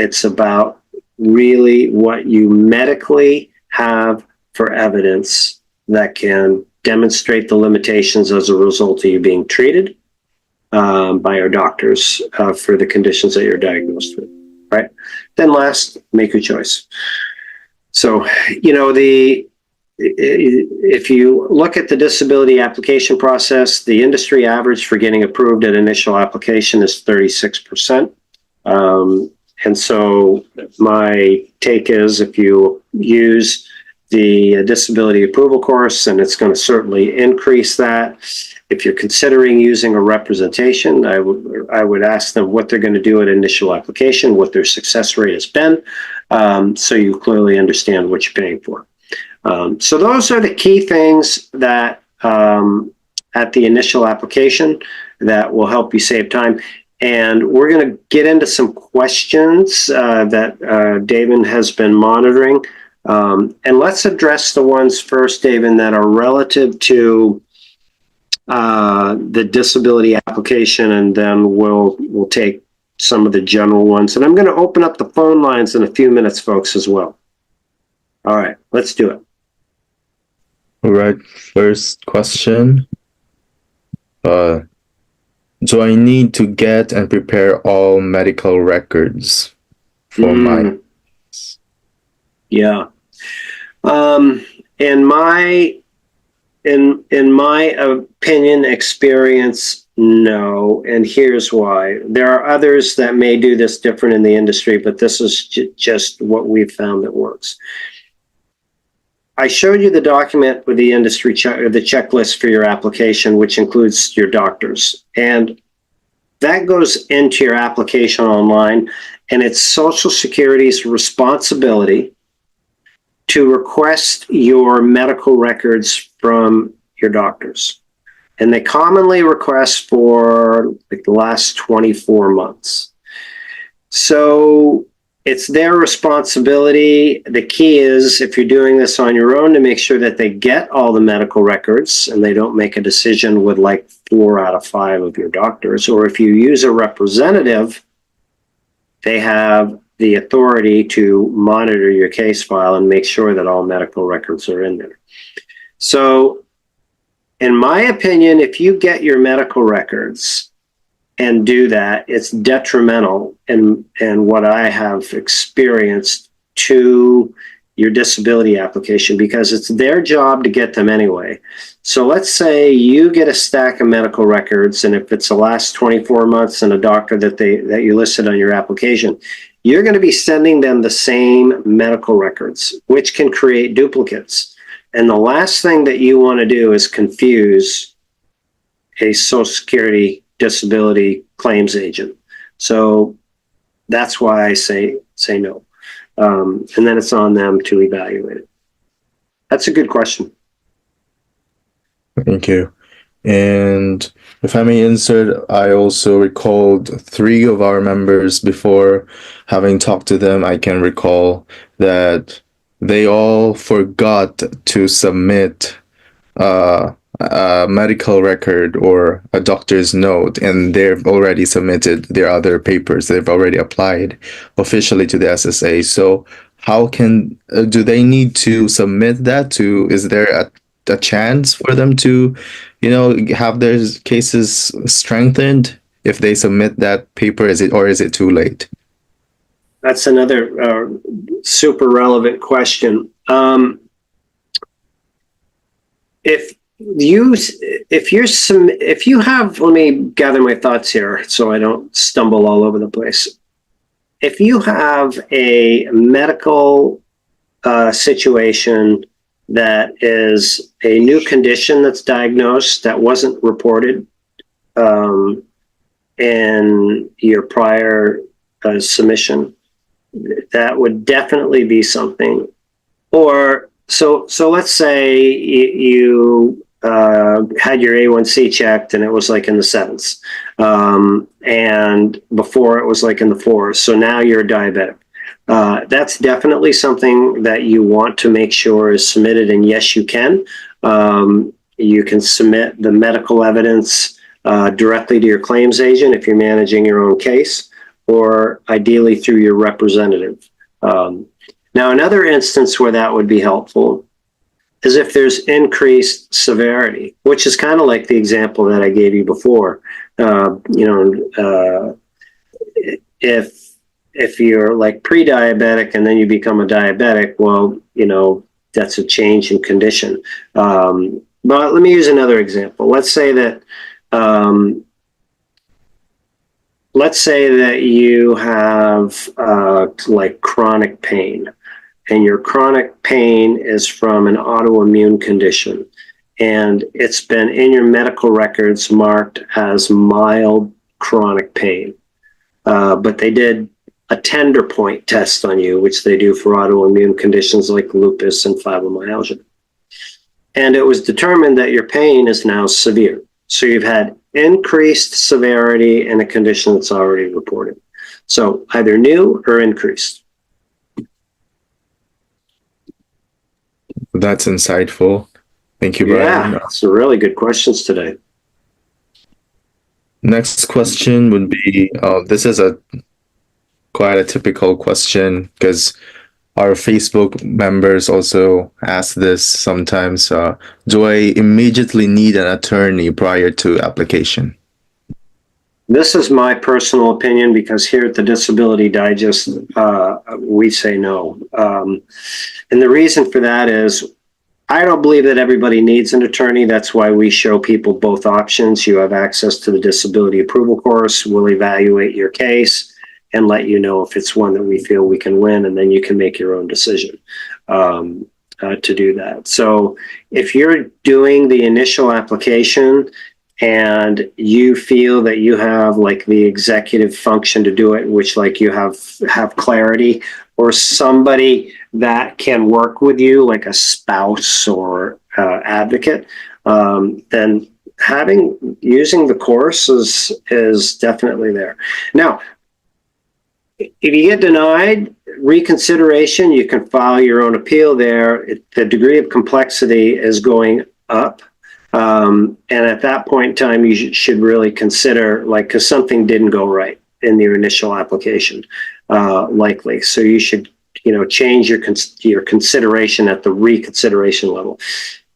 It's about really what you medically have for evidence that can demonstrate the limitations as a result of you being treated by your doctors for the conditions that you're diagnosed with, right? Then last, make your choice. So, if you look at the disability application process, the industry average for getting approved at initial application is 36%. And so my take is if you use the disability approval course, and it's going to certainly increase that. If you're considering using a representation, I would ask them what they're going to do at initial application, what their success rate has been, so you clearly understand what you're paying for. So those are the key things that at the initial application that will help you save time. And we're going to get into some questions that David has been monitoring. And let's address the ones first, David, that are relative to the disability application, and then we'll take some of the general ones. And I'm going to open up the phone lines in a few minutes, folks, as well. All right, let's do it. All right, first question. Do I need to get and prepare all medical records for my... Yeah. In my opinion, experience, no. And here's why. There are others that may do this different in the industry, but this is just what we've found that works. I showed you the document with the industry the checklist for your application, which includes your doctors. And that goes into your application online, and it's Social Security's responsibility to request your medical records from your doctors. And they commonly request for like the last 24 months. So it's their responsibility. The key is, if you're doing this on your own, to make sure that they get all the medical records and they don't make a decision with like 4 out of 5 of your doctors. Or if you use a representative, they have the authority to monitor your case file and make sure that all medical records are in there. So in my opinion, if you get your medical records and do that, it's detrimental in what I have experienced to your disability application, because it's their job to get them anyway. So let's say you get a stack of medical records, and if it's the last 24 months and a doctor that you listed on your application, you're going to be sending them the same medical records, which can create duplicates. And the last thing that you want to do is confuse a Social Security disability claims agent. So that's why I say no. And then it's on them to evaluate it. That's a good question. Thank you. And if I may insert, I also recalled 3 of our members before having talked to them. I can recall that they all forgot to submit a medical record or a doctor's note, and they've already submitted their other papers. They've already applied officially to the SSA. So how do they need to submit that to? Is there a chance for them to, have their cases strengthened if they submit that paper? Is it too late? That's another super relevant question. If you have, let me gather my thoughts here so I don't stumble all over the place. If you have a medical situation that is a new condition that's diagnosed that wasn't reported in your prior submission, that would definitely be something. Or so let's say you had your A1C checked and it was like in the 7s, and before it was like in the 4s. So now you're diabetic. That's definitely something that you want to make sure is submitted. And yes, you can. You can submit the medical evidence directly to your claims agent if you're managing your own case, or ideally through your representative. Now, another instance where that would be helpful is if there's increased severity, which is kind of like the example that I gave you before. If you're like pre-diabetic and then you become a diabetic, well, that's a change in condition. But let me use another example. Let's say that you have like chronic pain, and your chronic pain is from an autoimmune condition, and it's been in your medical records marked as mild chronic pain. But they did a tender point test on you, which they do for autoimmune conditions like lupus and fibromyalgia. And it was determined that your pain is now severe. So you've had increased severity in a condition that's already reported. So either new or increased. That's insightful. Thank you, Brian. Yeah, some really good questions today. Next question would be, this is quite a typical question because our Facebook members also ask this sometimes. Do I immediately need an attorney prior to application? This is my personal opinion because here at the Disability Digest, we say no. And the reason for that is I don't believe that everybody needs an attorney. That's why we show people both options. You have access to the disability approval course. We'll evaluate your case and let you know if it's one that we feel we can win, and then you can make your own decision to do that. So if you're doing the initial application and you feel that you have like the executive function to do it, which like you have clarity, or somebody that can work with you, like a spouse or advocate, then using the course is definitely there. Now, if you get denied reconsideration, you can file your own appeal there. The degree of complexity is going up. And at that point in time, you should really consider, because something didn't go right in your initial application, likely. So you should, change your consideration at the reconsideration level.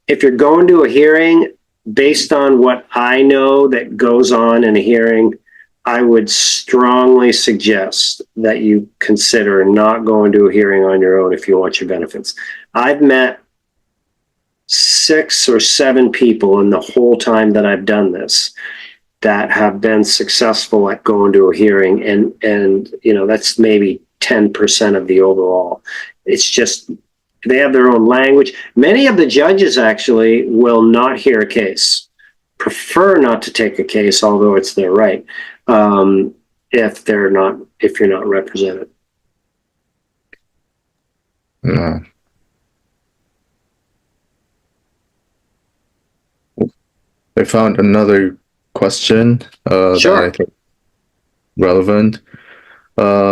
If you're going to a hearing, based on what I know that goes on in a hearing, I would strongly suggest that you consider not going to a hearing on your own if you want your benefits. I've met 6 or 7 people in the whole time that I've done this that have been successful at going to a hearing, and that's maybe 10% of the overall. It's just they have their own language. Many of the judges actually will not hear a case, prefer not to take a case, although it's their right, if you're not represented. No. I found another question Sure. that I think relevant.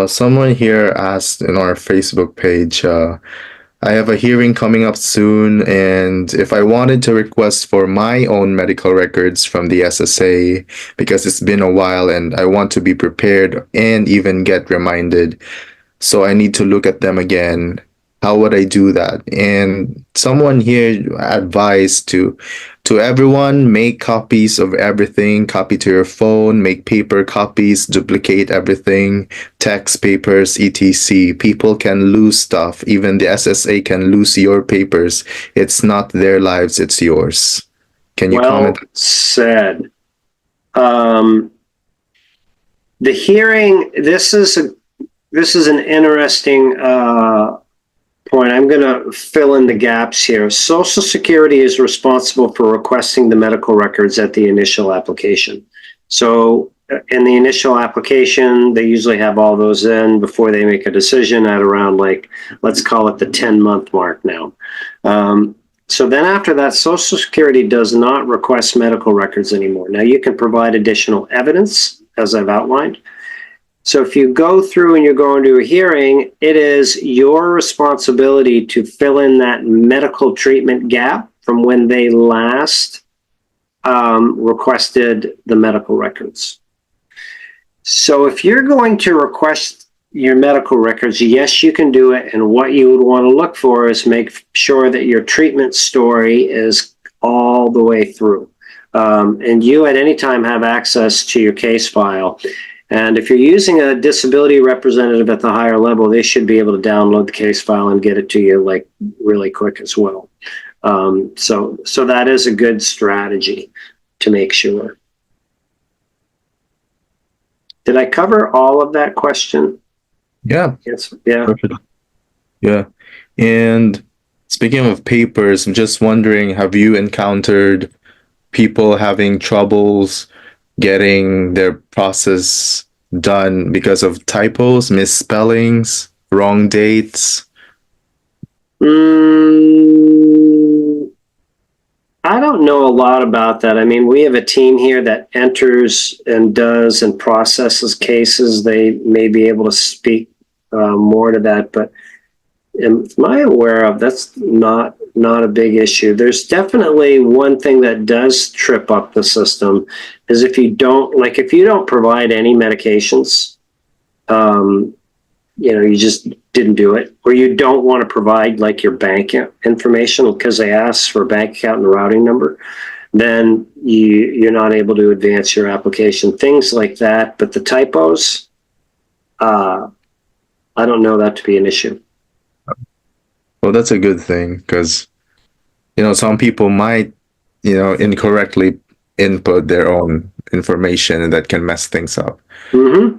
Someone here asked in our Facebook page, I have a hearing coming up soon, and if I wanted to request for my own medical records from the SSA, because it's been a while and I want to be prepared and even get reminded, so I need to look at them again, how would I do that? And someone here advised to everyone, make copies of everything, copy to your phone, make paper copies, duplicate everything, text papers, etc. People can lose stuff. Even the SSA can lose your papers. It's not their lives, it's yours. Can you comment? Well said. The hearing, this is an interesting point. I'm going to fill in the gaps here. Social Security is responsible for requesting the medical records at the initial application. So in the initial application, they usually have all those in before they make a decision at around, let's call it the 10-month mark now. So then after that, Social Security does not request medical records anymore. Now you can provide additional evidence, as I've outlined. So if you go through and you're going to a hearing, it is your responsibility to fill in that medical treatment gap from when they last requested the medical records. So if you're going to request your medical records, yes, you can do it. And what you would want to look for is make sure that your treatment story is all the way through. And you at any time have access to your case file. And if you're using a disability representative at the higher level, they should be able to download the case file and get it to you like really quick as well. So that is a good strategy to make sure. Did I cover all of that question? Yeah. Yes. Yeah. Perfect. Yeah. And speaking of papers, I'm just wondering, have you encountered people having troubles getting their process done because of typos, misspellings, wrong dates? I don't know a lot about that. I mean, we have a team here that enters and does and processes cases. They may be able to speak more to that, but am I aware of, that's not a big issue. There's definitely one thing that does trip up the system is if you don't provide any medications, you just didn't do it, or you don't want to provide like your bank information because they ask for a bank account and a routing number, then you're not able to advance your application, things like that. But the typos, I don't know that to be an issue. Well, that's a good thing because, some people might, incorrectly input their own information and that can mess things up. Mm-hmm.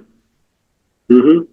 Mm-hmm.